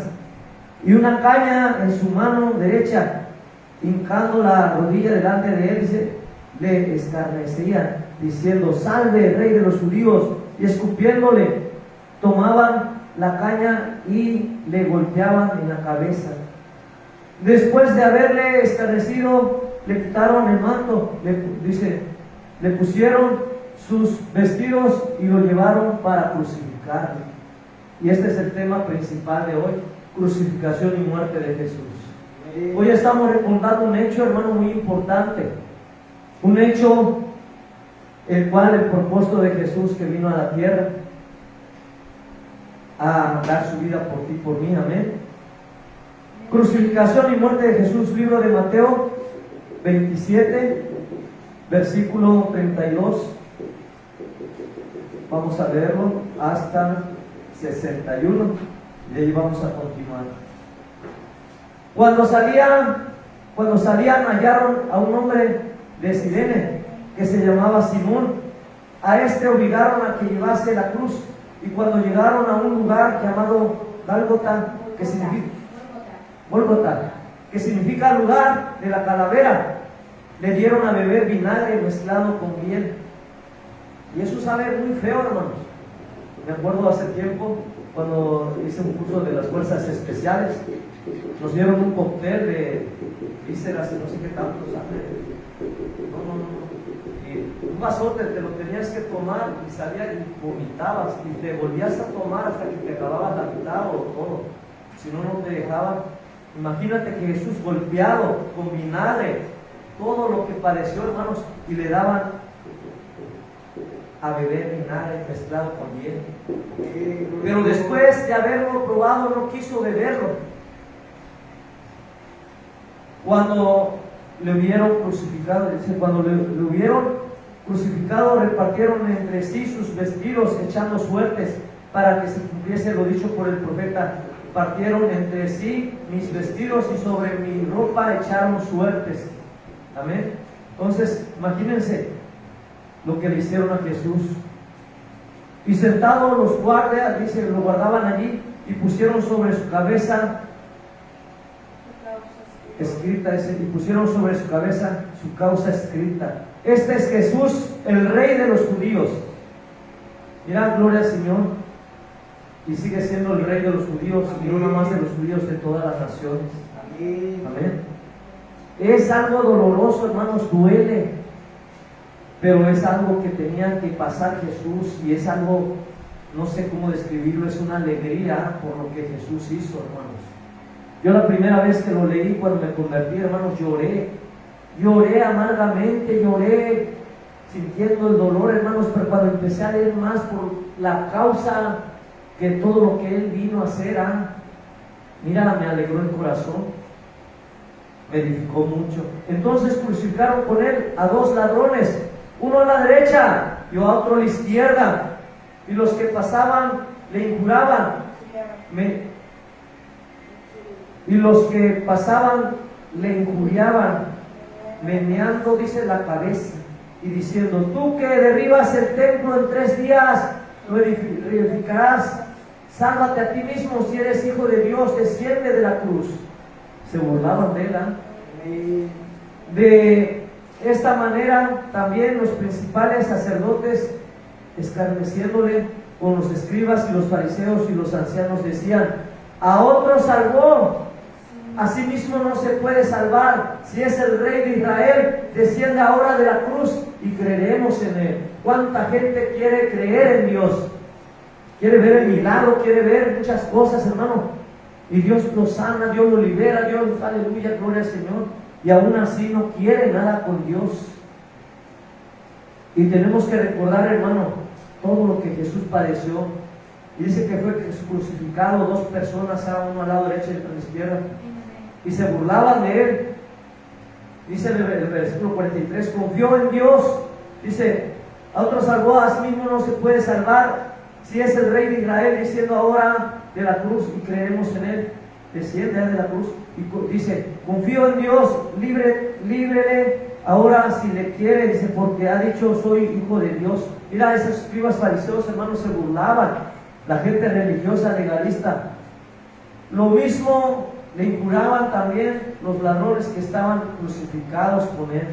y una caña en su mano derecha. Hincando la rodilla delante de él, dice, le escarnecían diciendo: salve, rey de los judíos. Y escupiéndole, tomaban la caña y le golpeaban en la cabeza. Después de haberle escarnecido, le quitaron el manto, le pusieron sus vestidos y lo llevaron para crucificarlo. Y este es el tema principal de hoy: crucificación y muerte de Jesús. Hoy estamos recordando un hecho, hermano, muy importante, un hecho el cual el propósito de Jesús que vino a la tierra a dar su vida por ti, por mí, amén. Crucificación y muerte de Jesús, libro de Mateo 27, versículo 32. Vamos a leerlo hasta 61 y de ahí vamos a continuar. Cuando salían hallaron a un hombre de Cirene que se llamaba Simón. A este obligaron a que llevase la cruz, y cuando llegaron a un lugar llamado Gólgota, que significa lugar de la calavera, le dieron a beber vinagre mezclado con miel. Y eso sabe muy feo, hermanos. Me acuerdo hace tiempo, cuando hice un curso de las fuerzas especiales, nos dieron un cóctel de vísceras y no sé qué tanto, ¿sabes? No. Y un vasote te lo tenías que tomar y salías y vomitabas y te volvías a tomar hasta que te acababas la mitad o todo. Si no, no te dejaban. Imagínate que Jesús golpeado con vinagre, todo lo que padeció, hermanos, y le daban a beber vinagre mezclado con miel. Pero después de haberlo probado, no quiso beberlo. Cuando le hubieron crucificado, repartieron entre sí sus vestidos, echando suertes, para que se cumpliese lo dicho por el profeta. Partieron entre sí mis vestidos y sobre mi ropa echaron suertes. Amén. Entonces, imagínense lo que le hicieron a Jesús. Y sentados los guardias, dice, lo guardaban allí y pusieron sobre su cabeza y pusieron sobre su cabeza su causa escrita: este es Jesús, el Rey de los judíos. Mira, gloria al Señor. Y sigue siendo el Rey de los judíos, y no más de los judíos, de todas las naciones. Amén. Es algo doloroso, hermanos, duele, pero es algo que tenía que pasar Jesús, y es algo, no sé cómo describirlo, es una alegría por lo que Jesús hizo, hermanos. Yo la primera vez que lo leí, cuando me convertí, hermanos, lloré amargamente, lloré sintiendo el dolor, hermanos, pero cuando empecé a leer más por la causa que todo lo que Él vino a hacer, mira, me alegró el corazón, me edificó mucho. Entonces crucificaron con Él a dos ladrones, uno a la derecha y a otro a la izquierda, y los que pasaban le injuriaban, meneando, dice, la cabeza y diciendo: tú que derribas el templo en 3 días, lo reedificarás. Sálvate a ti mismo, si eres hijo de Dios, desciende de la cruz. Se burlaban de él. De esta manera también los principales sacerdotes, escarneciéndole con los escribas y los fariseos y los ancianos, decían: a otro salvó, a sí mismo no se puede salvar. Si es el Rey de Israel, desciende ahora de la cruz y creeremos en Él. ¿Cuánta gente quiere creer en Dios? Quiere ver el milagro, quiere ver muchas cosas, hermano. Y Dios lo sana, Dios lo libera, Dios, aleluya, gloria al Señor. Y aún así no quiere nada con Dios. Y tenemos que recordar, hermano, todo lo que Jesús padeció. Y dice que fue crucificado, 2 personas, uno al lado derecho y otro a la izquierda. Y se burlaban de Él. Dice el versículo 43, confió en Dios. Dice, a otro salvó, a sí mismo no se puede salvar. Si es el Rey de Israel, diciendo ahora de la cruz, y creemos en Él, desciende de la cruz. Y dice, confío en Dios, líbrele ahora si le quiere. Dice, porque ha dicho, soy hijo de Dios. Mira, esos escribas fariseos, hermanos, se burlaban. La gente religiosa, legalista. Lo mismo le injuriaban también los ladrones que estaban crucificados con Él.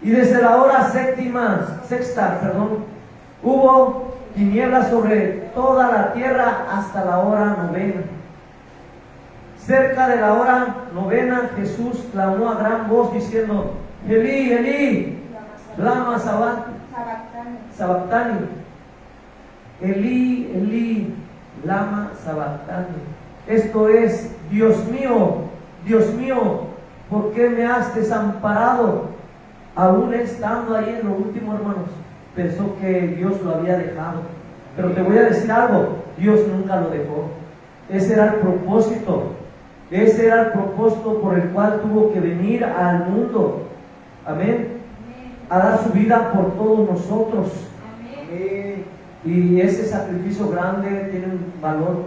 Y desde la hora sexta, hubo tinieblas sobre toda la tierra hasta la hora 9. Cerca de la hora 9, Jesús clamó a gran voz diciendo: Elí, Elí, lama sabactani. Elí, Elí, lama sabactani. Esto es: Dios mío, ¿por qué me has desamparado? Aún estando ahí en lo último, hermanos, pensó que Dios lo había dejado. Pero te voy a decir algo, Dios nunca lo dejó. Ese era el propósito. Ese era el propósito por el cual tuvo que venir al mundo. Amén. A dar su vida por todos nosotros. Amén. Y ese sacrificio grande tiene un valor.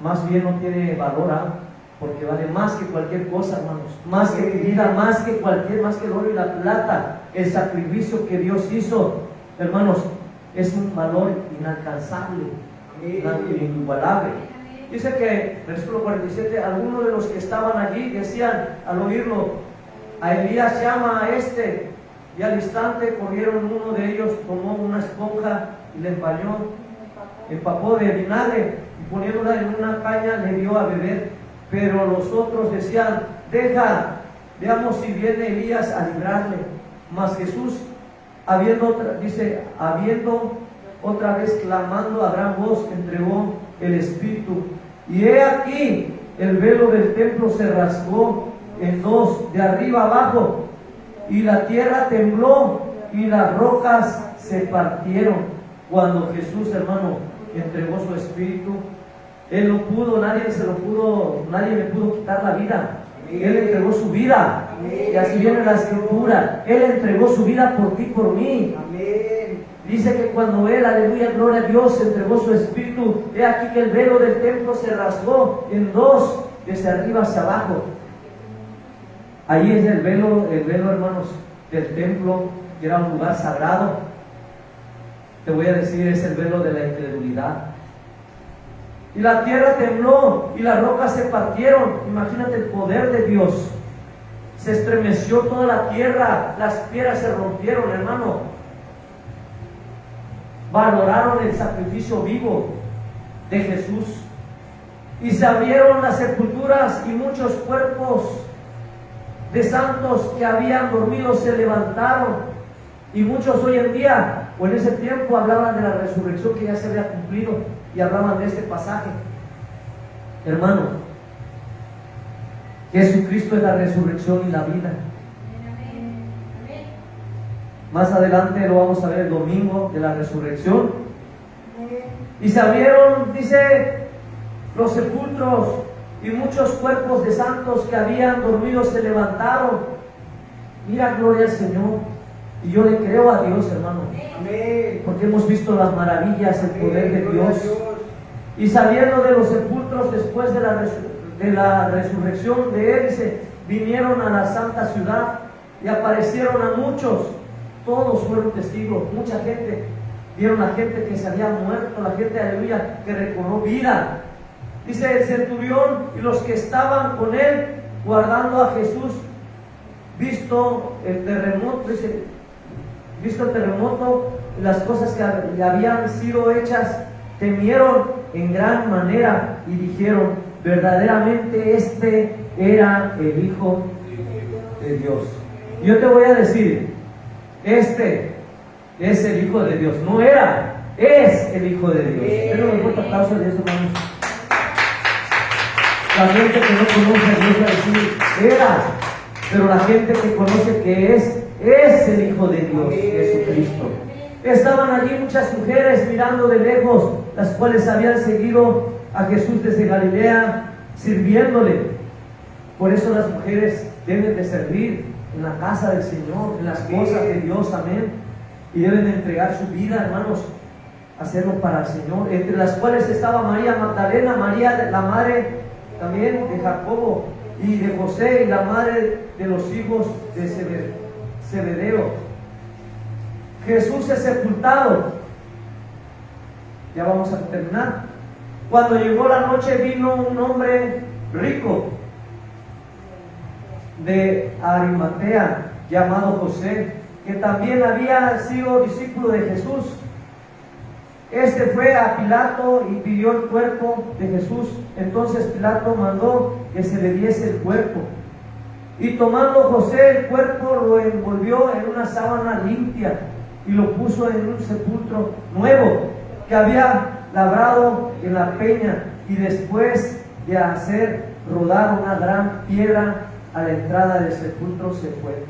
Más bien no tiene valor, porque vale más que cualquier cosa, hermanos. Más que mi vida, más que el oro y la plata. El sacrificio que Dios hizo, hermanos, es un valor inalcanzable, inigualable. Dice que, versículo 47, algunos de los que estaban allí decían al oírlo: a Elías llama a este. Y al instante corrieron, uno de ellos tomó una esponja y le empapó de vinagre, y poniéndola en una caña le dio a beber. Pero los otros decían: deja, veamos si viene Elías a librarle. Mas Jesús, habiendo otra vez clamando a gran voz, entregó el Espíritu. Y he aquí, el velo del templo se rasgó en dos, de arriba abajo, y la tierra tembló, y las rocas se partieron. Cuando Jesús, hermano, entregó su Espíritu, Él no pudo, nadie me pudo quitar la vida. Él entregó su vida. Y así viene la Escritura. Él entregó su vida por ti, por mí. Dice que cuando Él, aleluya, gloria a Dios, entregó su Espíritu, he aquí que el velo del templo se rasgó en dos, desde arriba hacia abajo. Ahí es el velo, hermanos, del templo, que era un lugar sagrado. Te voy a decir, es el velo de la incredulidad. Y la tierra tembló y las rocas se partieron. Imagínate el poder de Dios. Se estremeció toda la tierra, las piedras se rompieron, hermano. Valoraron el sacrificio vivo de Jesús. Y se abrieron las sepulturas y muchos cuerpos de santos que habían dormido se levantaron. Y muchos hoy en día, o en ese tiempo, hablaban de la resurrección que ya se había cumplido, y hablaban de este pasaje. Hermano, Jesucristo es la resurrección y la vida. Más adelante lo vamos a ver el domingo de la resurrección. Y se abrieron, dice, los sepulcros, y muchos cuerpos de santos que habían dormido se levantaron. Mira, gloria al Señor. Y yo le creo a Dios, hermano. Amén. Porque hemos visto las maravillas, el poder de Dios. Y saliendo de los sepulcros después de la resurrección de Él, dice, vinieron a la santa ciudad y aparecieron a muchos. Todos fueron testigos, mucha gente. Vieron a gente que se había muerto, la gente, aleluya, que recobró vida. Dice el centurión y los que estaban con él guardando a Jesús, visto el terremoto, dice, visto el terremoto y las cosas que habían sido hechas, temieron en gran manera y dijeron: verdaderamente este era el Hijo de Dios. Yo te voy a decir, este es el Hijo de Dios. No era, es el Hijo de Dios. Pero me fuerte aplauso de eso, hermanos. La gente que no conoce a Dios va a decir era, pero la gente que conoce que es el Hijo de Dios, Jesucristo. Estaban allí muchas mujeres mirando de lejos, las cuales habían seguido a Jesús desde Galilea, sirviéndole. Por eso las mujeres deben de servir en la casa del Señor, en las cosas de Dios, amén. Y deben de entregar su vida, hermanos, hacerlo para el Señor. Entre las cuales estaba María Magdalena, María, la madre también de Jacobo y de José, y la madre de los hijos de Zebedeo. Jesús es sepultado. Ya vamos a terminar. Cuando llegó la noche, vino un hombre rico de Arimatea, llamado José, que también había sido discípulo de Jesús. Este fue a Pilato y pidió el cuerpo de Jesús. Entonces Pilato mandó que se le diese el cuerpo. Y tomando José el cuerpo, lo envolvió en una sábana limpia y lo puso en un sepulcro nuevo que había labrado en la peña, y después de hacer rodar una gran piedra a la entrada del sepulcro se fue.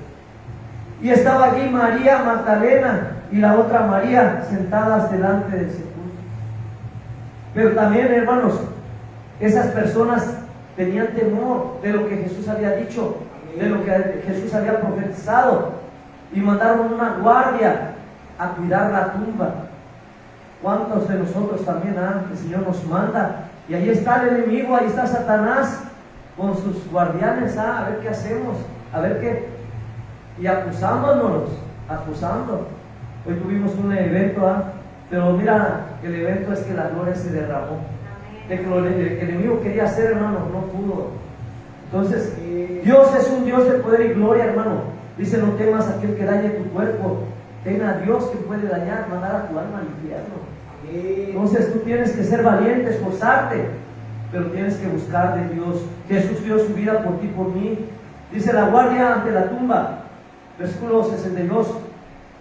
Y estaba allí María Magdalena y la otra María sentadas delante del sepulcro. Pero también, hermanos, esas personas tenían temor de lo que Jesús había dicho, de lo que Jesús había profetizado, y mandaron una guardia a cuidar la tumba. ¿Cuántos de nosotros también, el Señor nos manda? Y ahí está el enemigo, ahí está Satanás con sus guardianes, a ver qué hacemos, a ver qué, y acusándonos, acusando. Hoy tuvimos un evento, pero mira, el evento es que la gloria se derramó. De que lo que el enemigo quería hacer, hermano, no pudo. Entonces, Dios es un Dios de poder y gloria, hermano. Dice, no temas a aquel que dañe tu cuerpo, ten a Dios que puede dañar, mandar a tu alma al infierno. Entonces tú tienes que ser valiente, esforzarte, pero tienes que buscar de Dios. Jesús dio su vida por ti, por mí. Dice la guardia ante la tumba, versículo 62,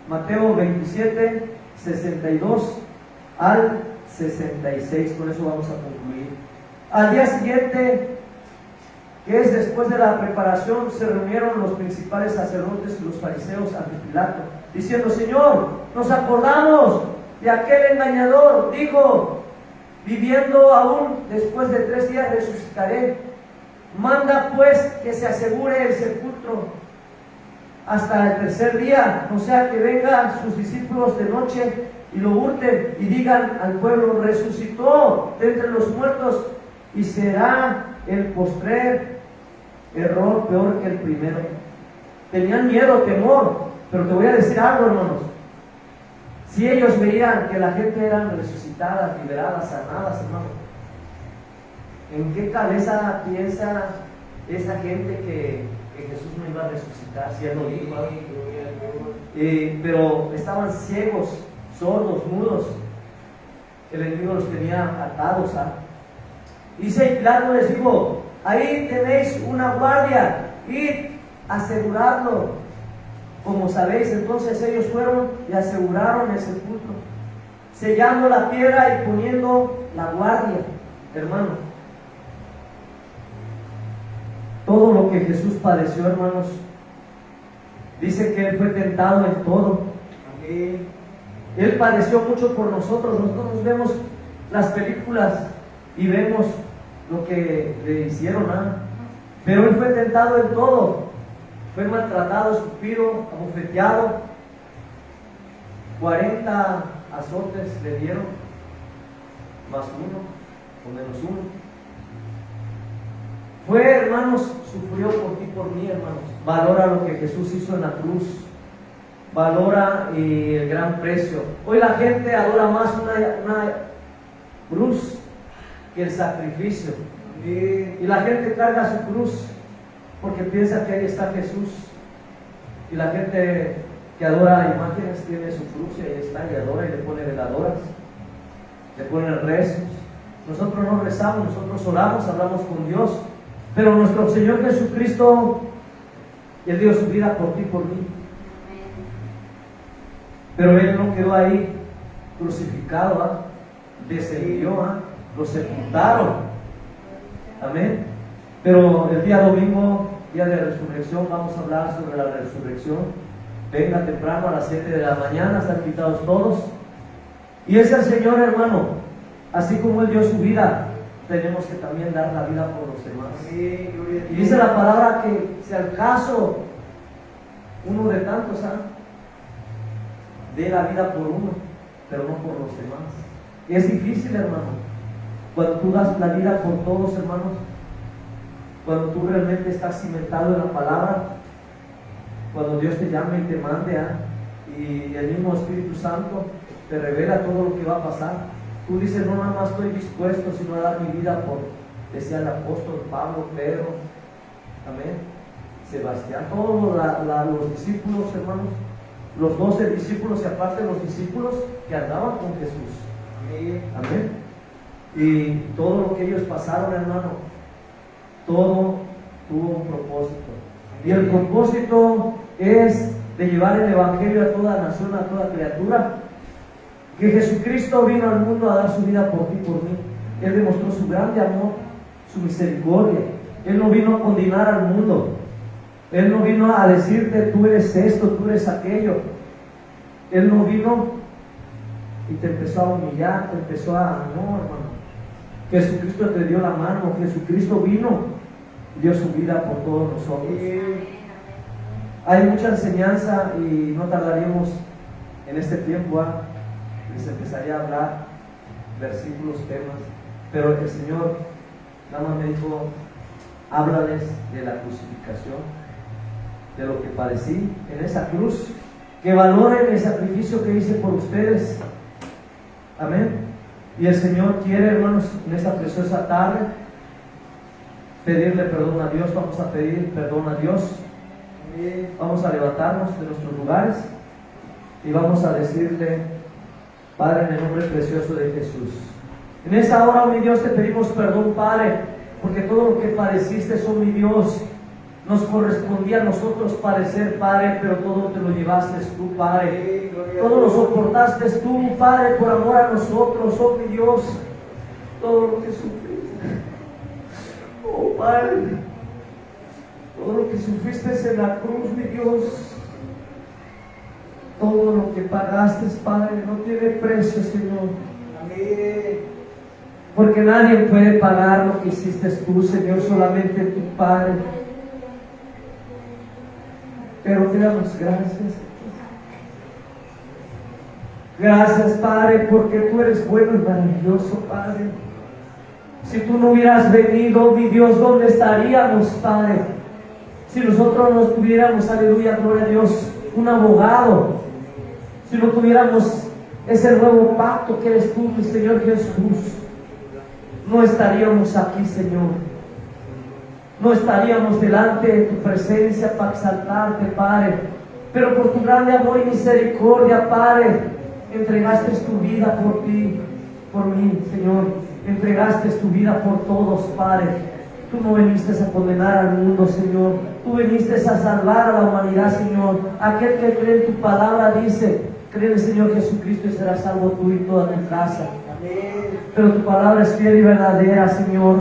Mateo 27, 62 al 66. Con eso vamos a concluir. Al día siguiente, que es después de la preparación, se reunieron los principales sacerdotes y los fariseos ante Pilato, diciendo: Señor, nos acordamos de aquel engañador, dijo, viviendo aún después de 3 días resucitaré. Manda pues que se asegure el sepulcro hasta el tercer día, no sea que vengan sus discípulos de noche y lo hurten y digan al pueblo: resucitó de entre los muertos, y será el postrer error peor que el primero. Tenían miedo, temor, pero te voy a decir algo, hermanos. Si ellos veían que la gente eran resucitadas, liberadas, sanadas, hermanos, ¿en qué cabeza piensa esa gente que Jesús no iba a resucitar? Si Él lo dijo. Pero estaban ciegos, sordos, mudos. El enemigo los tenía atados. Dice Pilato, les dijo: ahí tenéis una guardia, id a asegurarlo. Como sabéis, entonces ellos fueron y aseguraron el sepulcro, sellando la piedra y poniendo la guardia. Hermano, todo lo que Jesús padeció, hermanos, dice que Él fue tentado en todo. Amén. Él padeció mucho por nosotros. Nosotros vemos las películas y vemos lo que le hicieron, pero Él fue tentado en todo. Fue maltratado, escupido, abofeteado. 40 azotes le dieron, más uno, o menos uno. Fue, hermanos, sufrió por ti, por mí, hermanos. Valora lo que Jesús hizo en la cruz. Valora el gran precio. Hoy la gente adora más una cruz que el sacrificio. Y la gente carga su cruz porque piensa que ahí está Jesús. Y la gente que adora imágenes tiene su cruz y ahí está, y adora y le pone veladoras, le pone rezos. Nosotros no rezamos, nosotros oramos, hablamos con Dios. Pero nuestro Señor Jesucristo, Él dio su vida por ti, por mí. Pero Él no quedó ahí crucificado, descendió, lo sepultaron. Amén. Pero el día domingo, día de resurrección, vamos a hablar sobre la resurrección. Venga temprano a las 7 de la mañana, están invitados todos. Y es el Señor, hermano, así como Él dio su vida, tenemos que también dar la vida por los demás. Y dice la palabra que si al caso uno de tantos dé la vida por uno, pero no por los demás. Y es difícil, hermano, cuando tú das la vida por todos, hermanos, cuando tú realmente estás cimentado en la palabra, cuando Dios te llame y te mande, y el mismo Espíritu Santo te revela todo lo que va a pasar. Tú dices: no, nada más estoy dispuesto, sino a dar mi vida por, decía el apóstol Pablo, Pedro, amén, Sebastián, todos los discípulos, hermanos, los 12 discípulos, y aparte los discípulos que andaban con Jesús, amén. Y todo lo que ellos pasaron, hermano, todo tuvo un propósito. Y el propósito es de llevar el Evangelio a toda nación, a toda criatura. Que Jesucristo vino al mundo a dar su vida por ti, por mí. Él demostró su grande amor, su misericordia. Él no vino a condenar al mundo. Él no vino a decirte: tú eres esto, tú eres aquello. Él no vino y te empezó a humillar, te empezó a... No, hermano. Jesucristo te dio la mano, Jesucristo vino y dio su vida por todos nosotros. Hay mucha enseñanza y no tardaríamos en este tiempo les empezaría a hablar versículos, temas, pero el Señor nada más me dijo, háblales de la crucificación, de lo que padecí en esa cruz, que valoren el sacrificio que hice por ustedes. Amén. Y el Señor quiere, hermanos, en esta preciosa tarde pedirle perdón a Dios. Vamos a pedir perdón a Dios. Vamos a levantarnos de nuestros lugares y vamos a decirle: Padre, en el nombre precioso de Jesús, en esta hora, oh mi Dios, te pedimos perdón, Padre, porque todo lo que padeciste, oh mi Dios, nos correspondía a nosotros padecer, Padre, pero todo te lo llevaste tú, Padre. Todo lo soportaste tú, Padre, por amor a nosotros, oh mi Dios. Todo lo que sufriste, oh Padre, todo lo que sufriste en la cruz, mi Dios, todo lo que pagaste, Padre, no tiene precio, Señor. Amén. Porque nadie puede pagar lo que hiciste tú, Señor, solamente tu Padre. Pero te damos gracias. Gracias, Padre, porque tú eres bueno y maravilloso, Padre. Si tú no hubieras venido, mi Dios, ¿dónde estaríamos, Padre? Si nosotros no tuviéramos, aleluya, gloria a Dios, un abogado, si no tuviéramos ese nuevo pacto que eres tú, mi Señor Jesús, no estaríamos aquí, Señor. No estaríamos delante de tu presencia para exaltarte, Padre. Pero por tu grande amor y misericordia, Padre, entregaste tu vida por ti, por mí, Señor. Entregaste tu vida por todos, Padre. Tú no viniste a condenar al mundo, Señor. Tú viniste a salvar a la humanidad, Señor. Aquel que cree en tu palabra dice: cree en el Señor Jesucristo y serás salvo tú y toda tu casa. Amén. Pero tu palabra es fiel y verdadera, Señor.